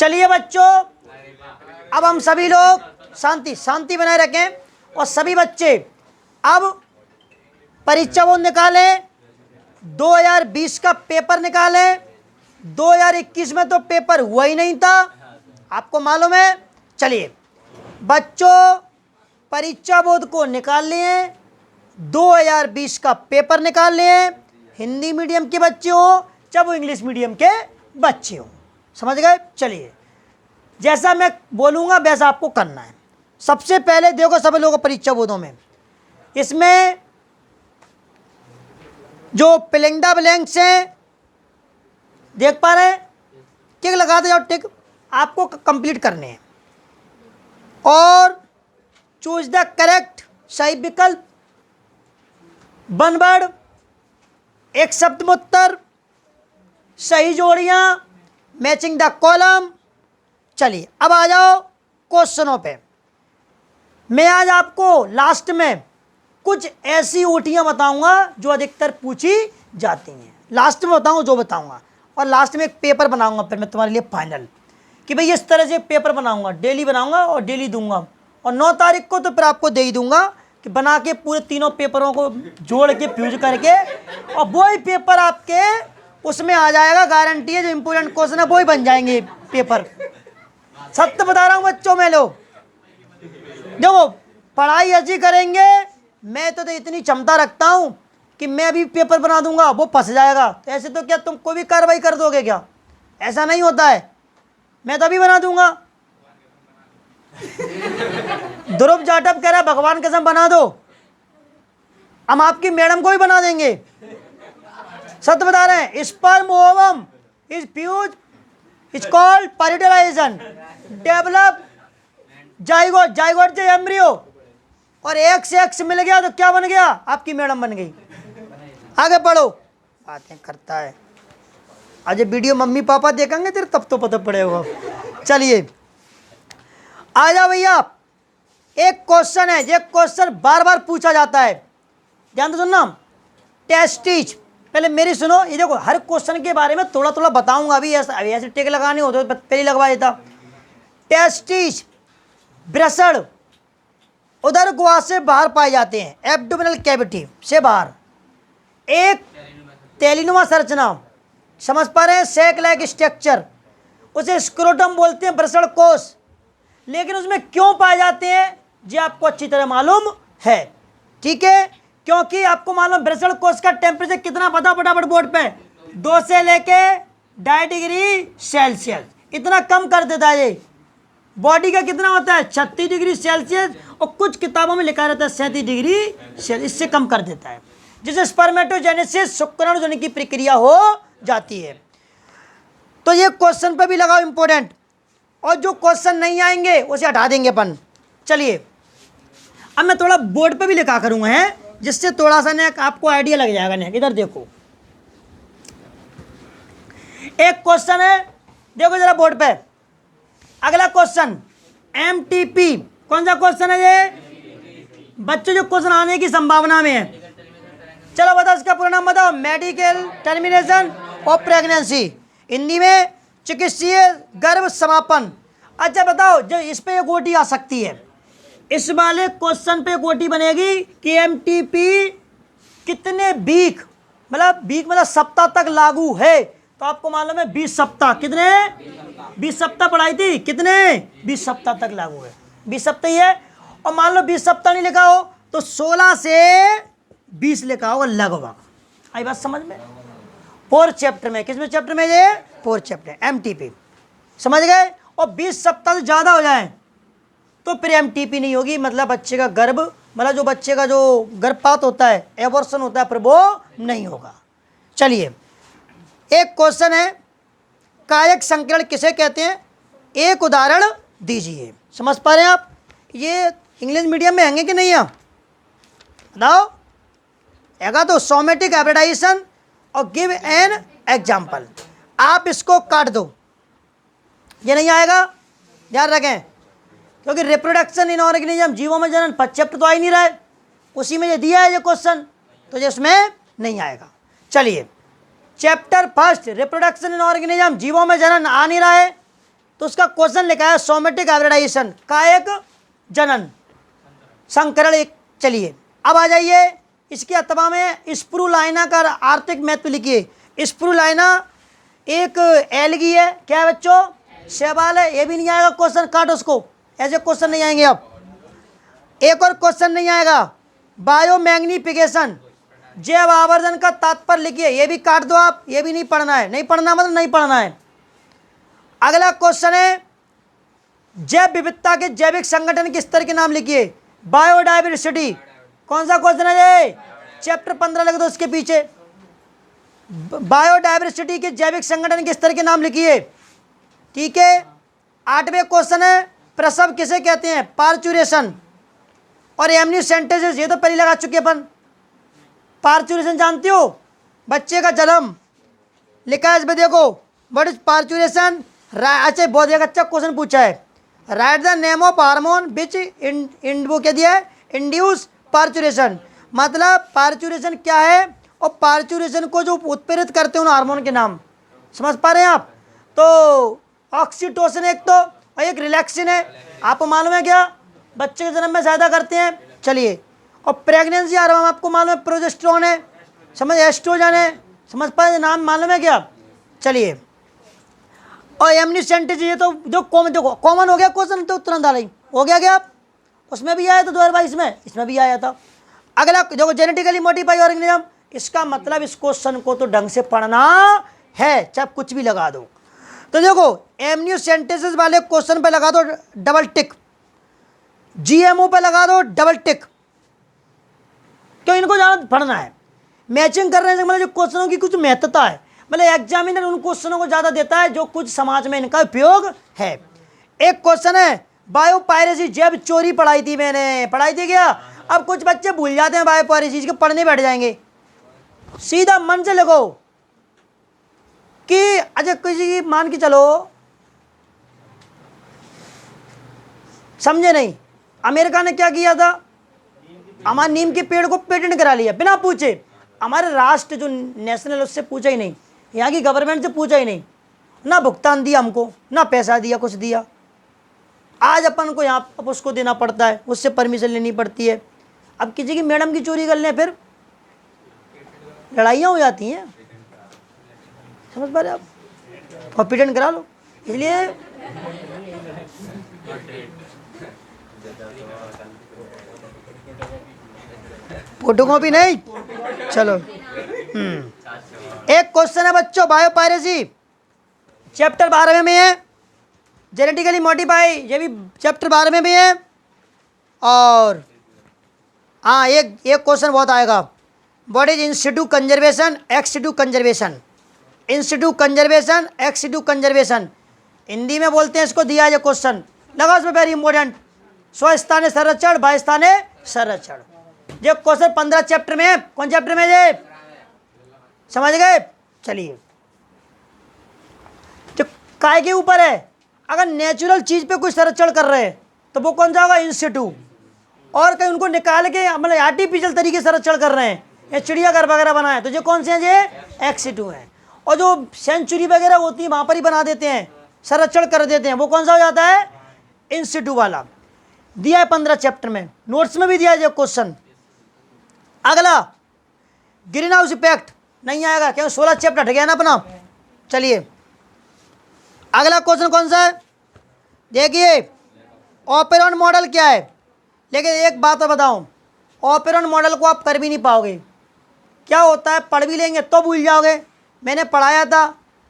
चलिए बच्चों, अब हम सभी लोग शांति शांति बनाए रखें और सभी बच्चे अब परीक्षा बोर्ड निकालें, 2020 का पेपर निकालें। 2021 में तो पेपर हुआ ही नहीं था, आपको मालूम है। चलिए बच्चों, परीक्षा बोर्ड को निकाल लिए, 2020 का पेपर निकाल लिए। हिंदी मीडियम के बच्चे हो चाहे वो इंग्लिश मीडियम के बच्चे हो, समझ गए। चलिए जैसा मैं बोलूँगा वैसा आपको करना है। सबसे पहले देखो सभी लोगों को परीक्षा बोर्डों में, इसमें जो पिलिंदा ब्लैंक्स हैं देख पा रहे हैं, टिक लगाते जाओ, टिक आपको कंप्लीट करने हैं। और चूज द करेक्ट, सही विकल्प, वन वर्ड, एक शब्द में उत्तर, सही जोड़ियां, मैचिंग द कॉलम। चलिए अब आ जाओ क्वेश्चनों पे। मैं आज आपको लास्ट में कुछ ऐसी ओटियां बताऊंगा जो अधिकतर पूछी जाती हैं। लास्ट में बताऊंगा जो बताऊंगा, और लास्ट में एक पेपर बनाऊंगा फिर मैं तुम्हारे लिए फाइनल, कि भाई इस तरह से एक पेपर बनाऊंगा, डेली बनाऊंगा और डेली दूंगा। और 9 तारीख को तो फिर आपको दे ही दूंगा कि बना के पूरे तीनों पेपरों को जोड़ के फ्यूज करके, और वही पेपर आपके उसमें आ जाएगा, गारंटी है। जो इंपोर्टेंट क्वेश्चन है वही बन जाएंगे पेपर। सत्य बता रहा हूँ बच्चों में लोग, देखो पढ़ाई ऐसी करेंगे, मैं तो इतनी क्षमता रखता हूँ कि मैं भी पेपर बना दूंगा, वो फंस जाएगा। तो ऐसे तो क्या तुम कोई भी कार्रवाई कर दोगे क्या? ऐसा नहीं होता है, मैं तभी बना दूंगा। ध्रुव जाटव कह रहा है भगवान कसम बना दो, हम आपकी मैडम को भी बना देंगे। सत्य बता रहे हैं। Sperm ovum is fuse is called fertilization, develop zygote, zygote से एम्ब्रियो, और एक से एक्स मिल गया तो क्या बन गया? आपकी मैडम बन गई। आगे पढ़ो, बातें करता है। आज ये वीडियो मम्मी पापा देखेंगे तेरे तब तो पता पड़ेगा। चलिए आ जाओ भैया, एक क्वेश्चन है, ये क्वेश्चन बार बार पूछा जाता है, ध्यान से सुनना। टेस्टिज, पहले मेरी सुनो, ये देखो हर क्वेश्चन के बारे में थोड़ा थोड़ा बताऊंगा। अभी ऐसे टिक लगाने होते तो पहले लगवा देता। टेस्टिज ब्रसड़ उदर गुहा से बाहर पाए जाते हैं, एब्डोमिनल कैविटी से बाहर। एक तेलिनुमा संरचना, समझ पा रहे हैं, सैक लाइक स्ट्रक्चर, उसे स्क्रोटम बोलते हैं, ब्रसड़ कोश। लेकिन उसमें क्यों पाए जाते हैं जी आपको अच्छी तरह मालूम है, ठीक है। क्योंकि आपको मालूम ब्रसड़ कोश का टेम्परेचर कितना, पता फटाफट बोर्ड पे, 2 से लेके 2.5 डिग्री सेल्सियस, इतना कम कर देता है ये। बॉडी का कितना होता है? 36 डिग्री सेल्सियस, और कुछ किताबों में लिखा रहता है 37 डिग्री सेल्सियस, इससे कम कर देता है, जिससे स्पर्मेटोजेनेसिस, शुक्राणु जन की प्रक्रिया हो जाती है। तो ये क्वेश्चन पे भी लगाओ इंपॉर्टेंट, और जो क्वेश्चन नहीं आएंगे उसे हटा देंगे अपन। चलिए अब मैं थोड़ा बोर्ड पे भी लिखा करूंगा है, जिससे थोड़ा सा ना आपको आइडिया लग जाएगा। ना इधर देखो, एक क्वेश्चन है, देखो जरा बोर्ड पे। अगला क्वेश्चन एमटीपी, कौन सा क्वेश्चन है ये बच्चों? जो क्वेश्चन आने की संभावना में है, चलो बताओ इसका पूरा नाम बताओ। Medical termination of pregnancy, Hindi में चिकित्सीय गर्भ समापन। अच्छा बताओ, जो इस पे एक गोटी आ सकती है, इस वाले क्वेश्चन पे गोटी बनेगी कि एमटीपी कितने वीक, मतलब सप्ताह तक लागू है। तो आपको मालूम है 20 सप्ताह, कितने 20 सप्ताह पढ़ाई थी, कितने 20 सप्ताह तक लागू है, 20 सप्ताह ही है। और मान लो 20 सप्ताह नहीं लिखा हो तो 16 से 20 लिखा होगा लगभग। आई बात समझ में? 4 चैप्टर में, किसमें चैप्टर में ये? 4 चैप्टर एमटीपी, समझ गए। और 20 सप्ताह से ज़्यादा हो जाए तो फिर एमटीपी नहीं होगी, मतलब बच्चे का गर्भ, मतलब जो बच्चे का जो गर्भपात होता है, एबॉर्शन होता है, फिर वो नहीं होगा। चलिए एक क्वेश्चन है, कायक संकीर्ण किसे कहते हैं? एक उदाहरण दीजिए। समझ पा रहे हैं आप? ये इंग्लिश मीडियम में होंगे कि नहीं है बताओ? हैगा तो सोमेटिक हाइब्रिडाइजेशन और गिव एन एग्जाम्पल। आप इसको काट दो, ये नहीं आएगा, ध्यान रखें, क्योंकि रिप्रोडक्शन इन ऑर्गेनिज्म, जीवों में जनन, 5 चैप्टर तो आ ही नहीं रहा है, उसी में ये दिया है ये क्वेश्चन, तो ये इसमें नहीं आएगा। चलिए chapter first, reproduction in organism, जीवों में जनन आ नहीं रहा है, तो उसका क्वेश्चन लिखा है सोमेटिक हाइब्रिडाइजेशन, कायक जनन संकरण एक। चलिए अब आ जाइए इसके अथवा में स्प्रूलाइना का आर्थिक महत्व लिखिए। स्प्रूलाइना एक एलगी है, क्या है बच्चों, शैवाल है। ये भी नहीं आएगा क्वेश्चन, काट उसको, ऐसे क्वेश्चन नहीं आएंगे। अब एक और क्वेश्चन नहीं आएगा, बायोमैग्निफिकेशन, जैव आवर्धन का तात्पर्य लिखिए। ये भी काट दो आप, ये भी नहीं पढ़ना है, नहीं पढ़ना मतलब नहीं पढ़ना है। अगला क्वेश्चन है जैव विविधता के जैविक संगठन के स्तर के नाम लिखिए। बायोडाइवर्सिटी, कौन सा क्वेश्चन है ये, चैप्टर 15 लिख दो उसके पीछे। बायोडाइवर्सिटी के जैविक संगठन के स्तर के नाम लिखिए, ठीक है। 8वें क्वेश्चन है प्रसव किसे कहते हैं, पार्चुरेशन। और एमनियोसेंटेसिस, ये तो पहले लगा चुके अपन। पार्चुरेशन जानते हो, बच्चे का जन्म लिखा है इसमें, देखो व्हाट इज पार्चुरेशन। अच्छा बहुत एक अच्छा क्वेश्चन पूछा है, right the name of hormone which वो क्या दिया है, इंड्यूस पार्चुरेशन। मतलब पार्चुरेशन क्या है और पार्चुरेशन को जो उत्प्रेरित करते हैं उन हार्मोन के नाम, समझ पा रहे हैं आप। तो ऑक्सीटोसिन एक तो, और एक रिलैक्सिन है, आपको मालूम है क्या, बच्चे के जन्म में ज़्यादा करते हैं। चलिए, और प्रेगनेंसी हार्मोन आपको मालूम है, प्रोजेस्टेरोन है, समझ, एस्ट्रोजन है, समझ पाए, नाम मालूम है क्या। चलिए, और एमनिसेंटेसिस, ये तो जो कॉमन हो गया क्वेश्चन, तो तुरंत डालें, हो गया क्या, उसमें भी आया था 2022 में, इसमें भी आया था। अगला देखो जेनेटिकली मॉडिफाई ऑर्गेनिज्म, इसका मतलब इस क्वेश्चन को तो ढंग से पढ़ना है, चाहे कुछ भी लगा दो। तो देखो एमनियोसेंटेसिस वाले क्वेश्चन पे लगा दो डबल टिक, जीएमओ पे लगा दो डबल टिक, क्यों, इनको ज़्यादा पढ़ना है। मैचिंग करने से मतलब जो क्वेश्चनों की कुछ महत्वता है, मतलब एग्जामिनर उन क्वेश्चनों को ज़्यादा देता है जो कुछ समाज में इनका उपयोग है। एक क्वेश्चन है बायोपायरेसी, जैव चोरी पढ़ाई थी मैंने, पढ़ाई थी क्या। अब कुछ बच्चे भूल जाते हैं बायोपायरेसी के, पढ़ने बैठ जाएंगे। सीधा मन से लिखो कि अच्छा किसी की मान के चलो, समझे नहीं, अमेरिका ने क्या किया था, हमारे नीम के पेड़ को पेटेंट करा लिया बिना पूछे। हमारे राष्ट्र जो नेशनल, उससे पूछा ही नहीं, यहाँ की गवर्नमेंट से पूछा ही नहीं, ना भुगतान दिया हमको, ना पैसा दिया, कुछ दिया। आज अपन को यहाँ अब उसको देना पड़ता है, उससे परमिशन लेनी पड़ती है। अब किसी की मैडम की चोरी कर लें, फिर लड़ाइयाँ हो जाती हैं, समझ पा रहे आप, और पेटेंट करा लो। इसलिए फोटो कॉपी नहीं, चलो। एक क्वेश्चन है बच्चों, बायोपायरेसी चैप्टर 12 में है, जेनेटिकली मॉडिफाई ये भी चैप्टर 12 में भी है। और हाँ, एक क्वेश्चन बहुत आएगा, what is in situ conservation, ex situ conservation, in situ conservation, ex situ conservation, Hindi में बोलते हैं इसको, दिया है क्वेश्चन, लगा उसमें वेरी इंपॉर्टेंट, स्वस्थाने संरक्षण, बाह्यस्थाने संरक्षण। ये क्वेश्चन 15 चैप्टर में है, कौन चैप्टर में है, समझ गए। चलिए, जो काय के ऊपर है, अगर नेचुरल चीज पे कोई संरक्षण कर रहे हैं तो वो कौन सा होगा, इंस्टीट्यूट। और कहीं उनको निकाल के मतलब आर्टिफिशियल तरीके से संरक्षण कर रहे हैं, या चिड़ियाघर वगैरह बनाए, तो ये कौन से हैं, ये एक्सिट्यूट हैं। और जो सेंचुरी वगैरह होती है वहाँ पर ही बना देते हैं, संरक्षण कर देते हैं, वो कौन सा हो जाता है, इंस्टीट्यूट वाला। दिया है 15 चैप्टर में, नोट्स में भी दिया है क्वेश्चन। अगला ग्रीन हाउस इफेक्ट नहीं आएगा, क्योंकि 16 चैप्टर हट गया ना अपना। चलिए, अगला क्वेश्चन कौन सा है, देखिए ऑपेरॉन मॉडल क्या है। लेकिन एक बात बताऊं, ऑपेरॉन मॉडल को आप कर भी नहीं पाओगे। क्या होता है, पढ़ भी लेंगे तो भूल जाओगे। मैंने पढ़ाया था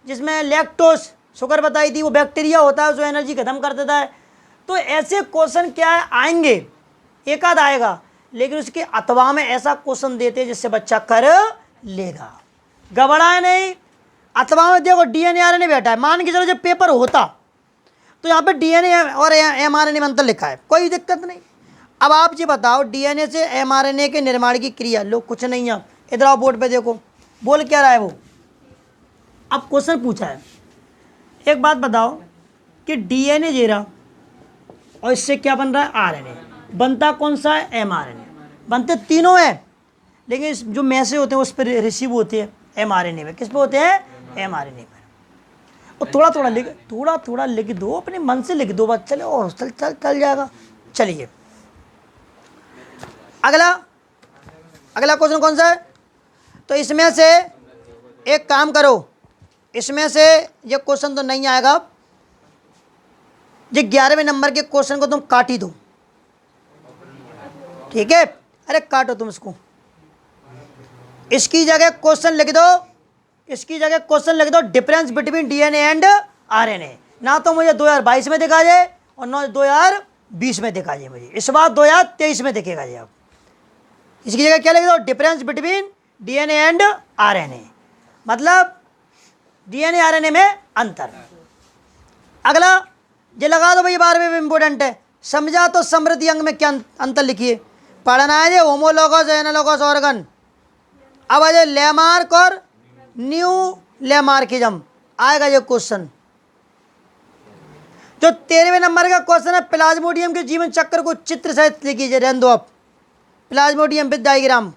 जिसमें लैक्टोस शुगर बताई थी, वो बैक्टीरिया होता है जो एनर्जी खत्म कर देता है। तो ऐसे क्वेश्चन क्या है, आएंगे, एक आध आएगा, लेकिन उसके अथवा में ऐसा क्वेश्चन देते हैं जिससे बच्चा कर लेगा, गबड़ा नहीं। अथवा में देखो डीएनए आरएनए बैठा है, मान के चलो जब पेपर होता तो यहाँ पे डीएनए और एमआरएनए में अंतर लिखा है, कोई दिक्कत नहीं। अब आप ये बताओ, डीएनए से एमआरएनए के निर्माण की क्रिया, लोग कुछ नहीं है, इधर आओ बोर्ड पे देखो, बोल क्या रहा है वो। अब क्वेश्चन पूछा है, एक बात बताओ कि डीएनए जे रहा और इससे क्या बन रहा है, आरएनए, बनता कौन सा है, एमआरएनए। बनते तीनों हैं, लेकिन जो मैसेज होते हैं उस पर रिसीव होते हैं एमआरएनए में, किस पे होते हैं, एमआरएनए में। और थोड़ा थोड़ा लिख दो, अपने मन से लिख दो, बस चले और चल जाएगा। चलिए अगला क्वेश्चन कौन सा है? तो इसमें से एक काम करो, इसमें से ये क्वेश्चन तो नहीं आएगा, ये 11वें नंबर के क्वेश्चन को तुम काट ही दो, ठीक है? अरे काटो तुम इसको, इसकी जगह क्वेश्चन लिख दो, इसकी जगह क्वेश्चन लिख दो difference between DNA and RNA. ना तो मुझे 2022 में दिखा जाए और ना 2020 में दिखा जाए, मुझे इस बार 2023 में दिखेगा जी। अब इसकी जगह क्या लिख दो? Difference between DNA and RNA, मतलब डीएनए आरएनए में अंतर। अगला ये लगा दो भाई, 12वें में इंपॉर्टेंट है। समझा तो समृद्धि अंग में क्या अंतर लिखिए। पढ़ना है ये होमोलोगस एनालोगस ऑर्गन। अब आ जाए लैमार्क और न्यू लैमार्किज्म, आएगा ये क्वेश्चन। जो 13वें नंबर का क्वेश्चन है, प्लाज्मोडियम के जीवन चक्र को चित्र सहित लिखिए। रहने दो आप, Plasmodium with diagram,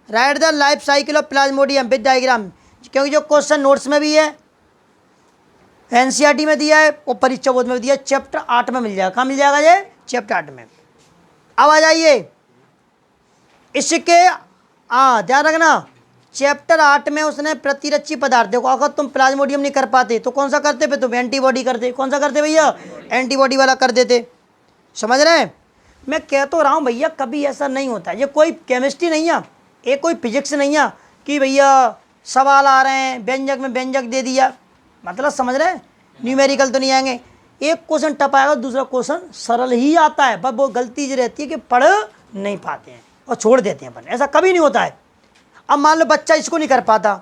right the life cycle of Plasmodium with diagram, क्योंकि जो क्वेश्चन नोट्स में भी है, एनसीईआरटी में दिया है और परीक्षा बोर्ड में भी दिया है, चैप्टर 8 में मिल जाएगा। कहाँ मिल जाएगा ये? चैप्टर 8 में। अब आ जाइए इसके, ध्यान रखना, चैप्टर 8 में उसने प्रतिरक्षी पदार्थ, देखो अगर तुम प्लाज्मोडियम नहीं कर पाते तो कौन सा करते पे? तुम एंटीबॉडी करते। कौन सा करते भैया? एंटीबॉडी वाला कर देते। समझ रहे हैं? मैं कह तो रहा हूँ भैया, कभी ऐसा नहीं होता। ये कोई केमिस्ट्री नहीं है, ये कोई फिजिक्स नहीं है कि भैया सवाल आ रहे हैं व्यंजक में व्यंजक दे दिया, मतलब समझ रहे हैं? न्यूमेरिकल तो नहीं आएंगे। एक क्वेश्चन टफ आएगा, दूसरा क्वेश्चन सरल ही आता है, बस वो गलती जो रहती है कि पढ़ नहीं पाते हैं और छोड़ देते हैं अपन, ऐसा कभी नहीं होता है। अब मान लो बच्चा इसको नहीं कर पाता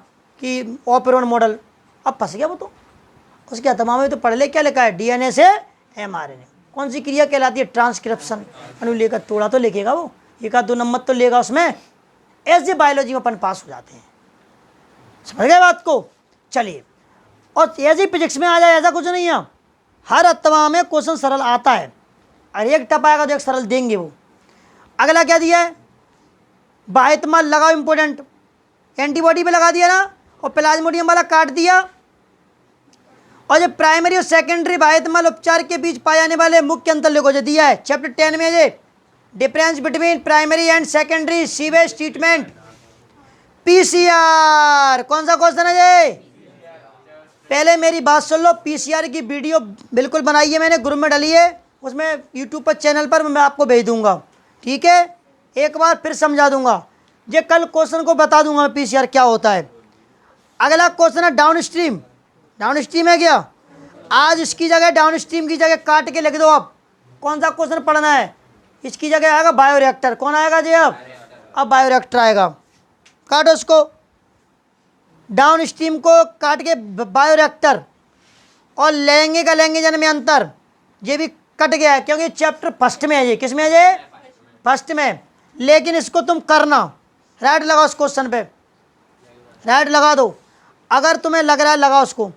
कि ऑपरेशन मॉडल, अब फंस गया वो, तो उसके दिमाग में तो पढ़ ले क्या लिखा है? डीएनए से एमआरएनए। कौन सी क्रिया कहलाती है? ट्रांसक्रिप्शन। अनुलेखन थोड़ा तो लिखेगा वो, 1-2 नंबर तो लेगा उसमें। ऐसे बायोलॉजी में अपन पास हो जाते हैं। समझ गए बात को? चलिए, और ऐसे ही फिजिक्स में आ जाए, ऐसा कुछ नहीं है, हर अथवा में क्वेश्चन सरल आता है, और एक टप आएगा तो एक सरल देंगे वो। अगला क्या दिया है? बाह्यतमा लगाओ, इंपॉर्टेंट। एंटीबॉडी पे लगा दिया ना, और प्लाज्मोडियम वाला काट दिया। और जो प्राइमरी और सेकेंडरी बाह्यतमा उपचार के बीच पाए जाने वाले मुख्य अंतर लिखो, जो दिया है चैप्टर 10 में। ये difference between primary and secondary sewage treatment, PCR. कौन सा क्वेश्चन है ये? पहले मेरी बात सुन लो, पीसीआर की वीडियो बिल्कुल बनाई है मैंने, ग्रुप में डाली है, उसमें यूट्यूब पर चैनल पर मैं आपको भेज दूंगा, ठीक है? एक बार फिर समझा दूंगा, ये कल क्वेश्चन को बता दूंगा पीसीआर क्या होता है। अगला क्वेश्चन है डाउन स्ट्रीम। डाउन स्ट्रीम है क्या? आज इसकी जगह डाउन स्ट्रीम की जगह काट के लिख दो आप, कौन सा क्वेश्चन पढ़ना है। इसकी जगह आएगा बायोरिएक्टर। कौन आएगा जी? अब बायोरिएक्टर आएगा, काटो उसको, डाउन स्ट्रीम को काट के बायोरिएक्टर। और लैंगिक का लैंगिक जन में अंतर, ये भी कट गया है क्योंकि चैप्टर फर्स्ट में है। ये किस में है? ये फर्स्ट में। लेकिन इसको तुम करना, राइट लगाओ उस क्वेश्चन पे, राइट लगा दो, अगर तुम्हें लग रहा है लगाओ उसको।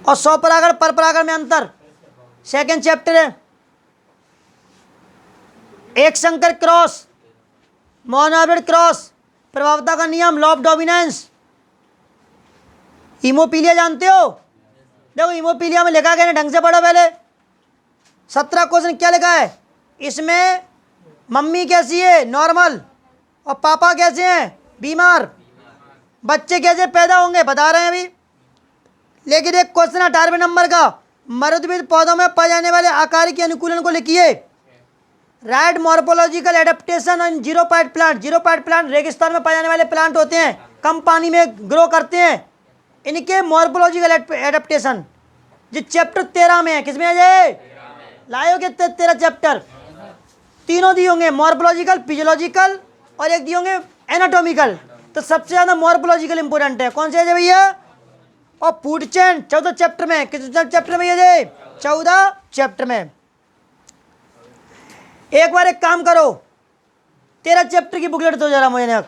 और स्वपरागण परपरागण में अंतर, सेकंड चैप्टर है। एक संकर क्रॉस, मोनोहाइब्रिड क्रॉस, प्रभावता का नियम, लॉ ऑफ डोमिनेंस। हीमोपीलिया जानते हो? देखो हीमोपीलिया में लिखा गया, ढंग से पढ़ो पहले। 17 क्वेश्चन क्या लिखा है इसमें? मम्मी कैसी है? नॉर्मल। और पापा कैसे हैं? बीमार। बच्चे कैसे पैदा होंगे? बता रहे हैं अभी। लेकिन एक क्वेश्चन 18वें नंबर का, मरुद्भिद पौधों में पाए जाने वाले आकार के अनुकूलन को लिखिए। Write morphological adaptation on xerophyte plant. Xerophyte plant रेगिस्तान में पाए जाने वाले प्लांट होते हैं, कम पानी में ग्रो करते हैं। इनके मॉर्फोलॉजिकल एडेप्टेशन जो चैप्टर 13 में है। किसमें है ये? लाए हो के 13 चैप्टर, तीनों दिए होंगे, मॉर्फोलॉजिकल, फिजियोलॉजिकल और एक दिए होंगे एनाटॉमिकल। तो सबसे ज़्यादा मॉर्फोलॉजिकल इंपॉर्टेंट है। कौन से है भैया? और फूड चेन 14 चैप्टर में। किस चैप्टर में ये? 14 चैप्टर में। एक बार एक काम करो, 13 चैप्टर की बुकलेट दो जरा मुझे,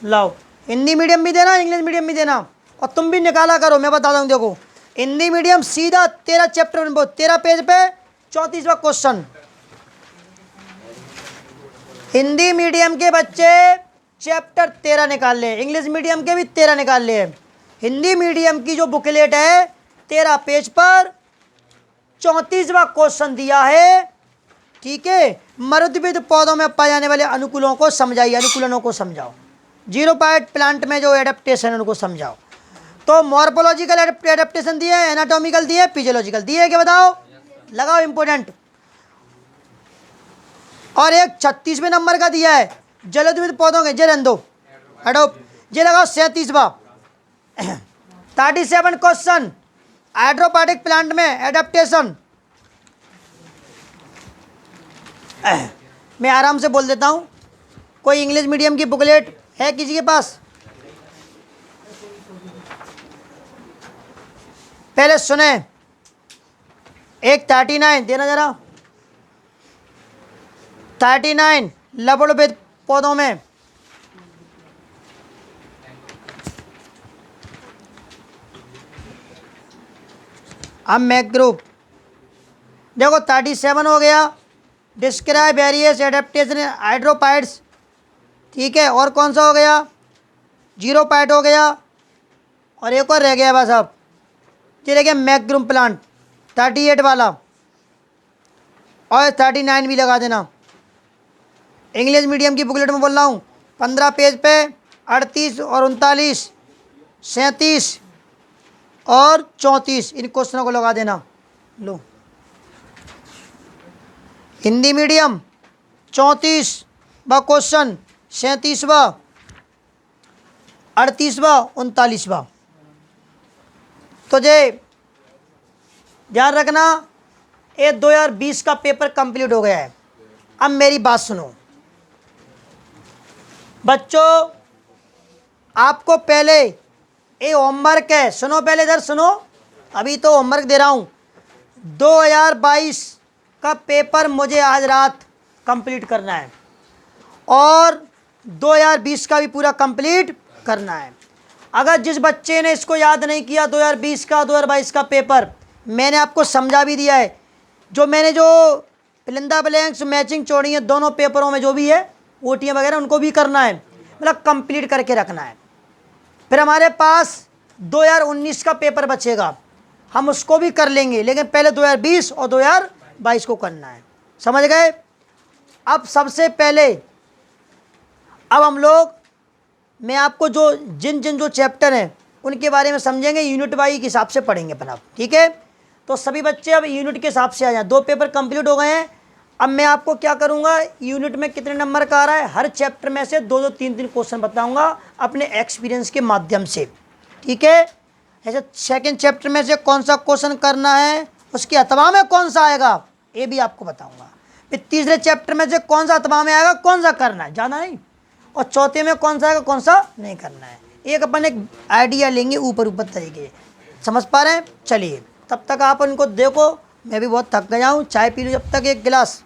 लाओ। हिंदी मीडियम भी देना, इंग्लिश मीडियम भी देना, और तुम भी निकाला करो, मैं बता दूँ। देखो हिंदी मीडियम सीधा 13 चैप्टर में, 13 पेज पे 34वां क्वेश्चन। हिंदी मीडियम के बच्चे चैप्टर 13 निकाल ले, इंग्लिश मीडियम के भी 13 निकाल ले। हिंदी मीडियम की जो बुकलेट है 13 पेज पर 34वां क्वेश्चन दिया है। ठीक है, मरुद्भिद पौधों में पाए जाने वाले अनुकूलों को समझाइए, अनुकूलनों को समझाओ। 0 पार्ट प्लांट में जो एडेप्टेशन है उनको समझाओ। तो मॉर्फोलॉजिकल एडेप्टेशन दिए, एनाटॉमिकल दिए, फिजियोलॉजिकल दिए, क्या बताओ? लगाओ इंपोर्टेंट। और एक 36वें नंबर का दिया है जलोद्भिद पौधों के, जेरेंदो हटो, ये लगाओ 37वां 37 क्वेश्चन हाइड्रोपोनिक प्लांट में एडेप्टेशन। मैं आराम से बोल देता हूं, कोई इंग्लिश मीडियम की बुकलेट है किसी के पास? पहले सुने, एक 39 देना जरा, 39 लवणोद्भिद पौधों में अब मैक ग्रुप देखो 37 हो गया, डिस्क्राइब वेरियस एडेप्टेशन हाइड्रोपाइड्स। ठीक है, और कौन सा हो गया? 0 पाइट हो गया, और एक और रह गया बस। अब ये रह गया मैक ग्रुप प्लांट 38 वाला, और 39 भी लगा देना। इंग्लिश मीडियम की बुकलेट में बोल रहा हूँ, 15 पेज पे 38 और 39, 37 और 34 इन क्वेश्चनों को लगा देना। लो, हिंदी मीडियम 34वां क्वेश्चन, 37वां, 38वां, 39वां। तो जे ध्यान रखना, ये 2020 का पेपर कंप्लीट हो गया है। अब मेरी बात सुनो बच्चों, आपको पहले ये होमवर्क है, सुनो पहले इधर सुनो, अभी तो होमवर्क दे रहा हूँ। 2022 का पेपर मुझे आज रात कंप्लीट करना है, और 2020 का भी पूरा कंप्लीट करना है। अगर जिस बच्चे ने इसको याद नहीं किया 2020 का 2022 का पेपर, मैंने आपको समझा भी दिया है। जो मैंने जो फिलिंदा ब्लैंक्स मैचिंग छोड़ी है दोनों पेपरों में, जो भी है ओटियाँ वगैरह, उनको भी करना है, मतलब कंप्लीट करके रखना है। फिर हमारे पास 2019 का पेपर बचेगा, हम उसको भी कर लेंगे, लेकिन पहले 2020 और 2022 को करना है। समझ गए? अब सबसे पहले अब हम लोग, मैं आपको जो जिन जिन जो चैप्टर हैं उनके बारे में समझेंगे, यूनिट वाइज के हिसाब से पढ़ेंगे अपन आप। ठीक है, तो सभी बच्चे अब यूनिट के हिसाब से आ जाए। 2 पेपर कंप्लीट हो गए हैं। अब मैं आपको क्या करूंगा, यूनिट में कितने नंबर का आ रहा है, हर चैप्टर में से 2-2, 3-3 क्वेश्चन बताऊंगा अपने एक्सपीरियंस के माध्यम से। ठीक है, ऐसे सेकंड चैप्टर में से कौन सा क्वेश्चन करना है, उसके अथवा में कौन सा आएगा ये भी आपको बताऊंगा। फिर तीसरे चैप्टर में से कौन सा अथवा में आएगा, कौन सा करना है, ज़्यादा नहीं, और चौथे में कौन सा आएगा, कौन सा नहीं करना है। एक अपन एक आइडिया लेंगे ऊपर ऊपर तरीके। समझ पा रहे हैं? चलिए, तब तक आप उनको देखो, मैं भी बहुत थक गया हूँ, चाय पी लो जब तक एक गिलास।